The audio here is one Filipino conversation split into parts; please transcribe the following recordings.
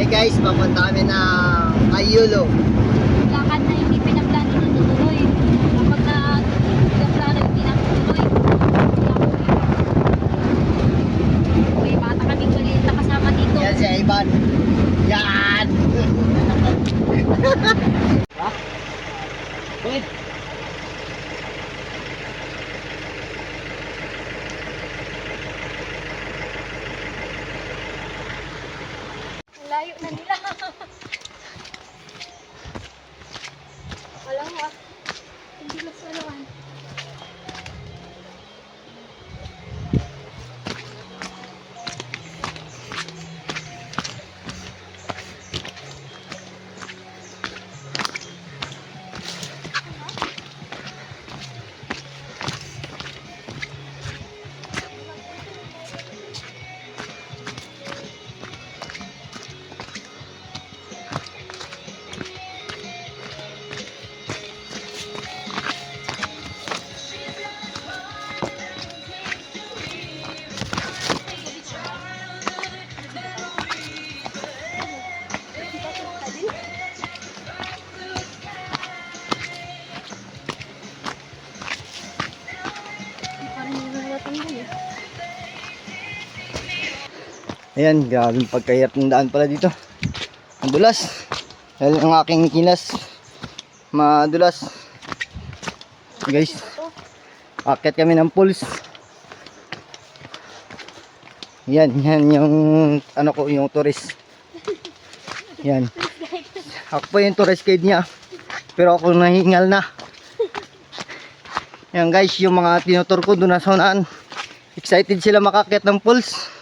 guys, papunta kami ng Ayulo. Lakad na hindi pinaplano na tutuloy. Kapag na pinaplano hindi na tutuloy. May bata kaming maliit na kasama dito. Yan si Ivan. Yan! Ha? Wait. Layo na nila. Wala mo ah. Hindi lang sa naman. Ayan, grabe pagkahirap ng daan pala dito. Madulas. Dahil ang aking kinas madulas. Guys, akit kami ng pulse. Yan yung ano ko, yung tourist. Yan. Ako po yung tourist guide niya. Pero ako nahingal na. Yan guys, yung mga tinutur ko doon na sa unaan. Excited sila makakit ng pulse.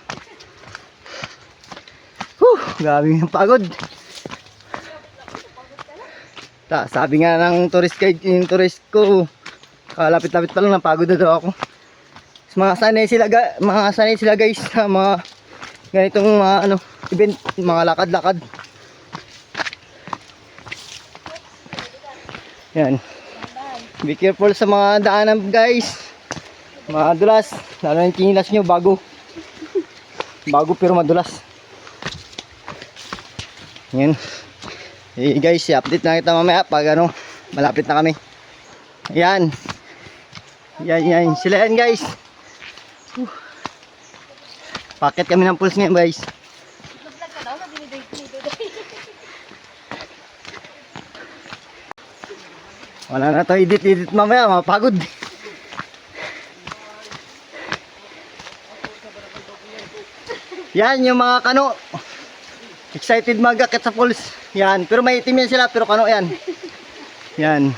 Grabe yung pagod. Sabi nga ng tourist guide, yung tourist ko, kalapit-lapit pa lang, napagod na daw ako. Mga sanay sila guys sa mga ganitong mga event, mga lakad-lakad. Yan. Be careful sa mga daanan guys. Madulas, lalo yung kinilas nyo bago pero madulas. Yan. Guys, i-update na kita mamaya pag malapit na kami. Yan. Yan. Sila yan guys. Pakit kami ng pulse ngayon guys. Wala na to edit mamaya, mapagod. Yan yung mga kano. Excited magakit sa pulse. Yan, pero may itim yan sila, pero kano yan. Yan.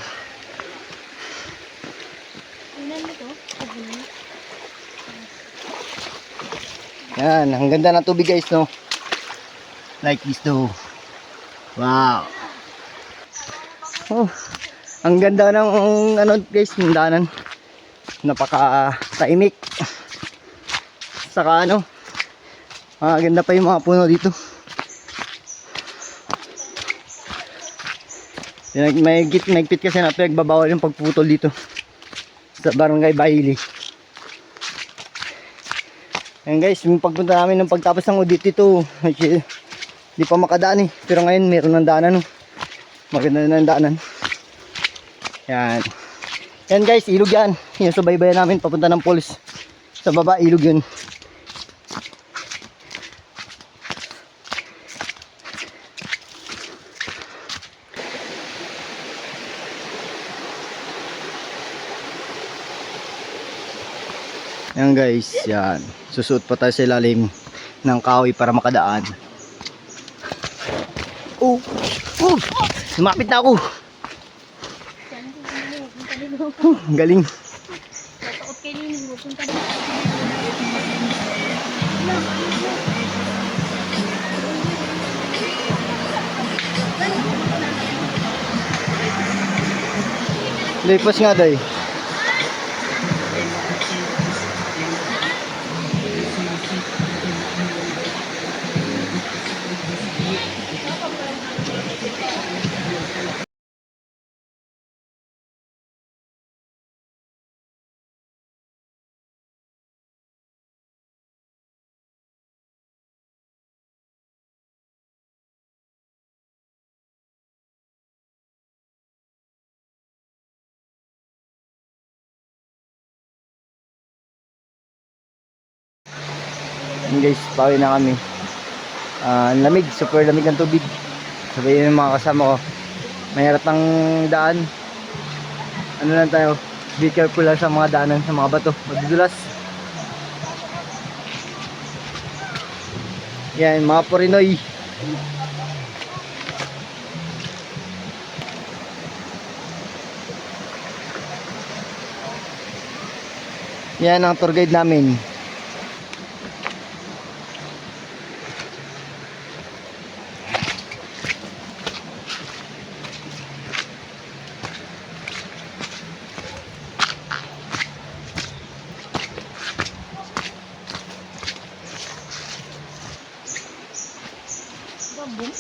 Yan, ang ganda ng tubig guys, no? Like this though. Wow. Oh, ang ganda ng guys, ng daanan. Napaka tahimik. Saka ganda pa yung mga puno dito. Nagpit kasi na pinagbabawal yung pagputol dito sa Barangay Baili. Ayan guys, yung pagpunta namin ng pagtapos ng audit dito, di pa makadaan eh. Pero ngayon meron ng daanan. Maganda na ng daanan. Yan. Yan guys, ilog yan. Yung subaybayan namin papunta ng Falls. Sa baba, ilog yun. Yan guys, yan. Susuot pa tayo sa ilalim ng kahoy para makadaan. Lumapit na ako. Galing. Lipas nga day. Yun guys, pauwi na kami. Ang lamig, super lamig ng tubig. Sabi yung mga kasama ko, mahirap ng daan. Ano lang tayo, be careful lang sa mga daanan, sa mga bato, madudulas. Yan, mga Porinoy. Yan ang tour guide namin. Bamboo.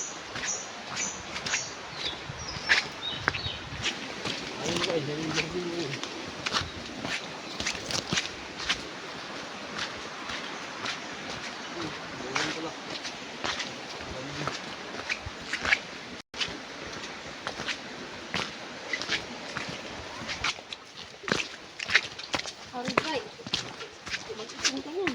Arigay. Mag-ising ka yan.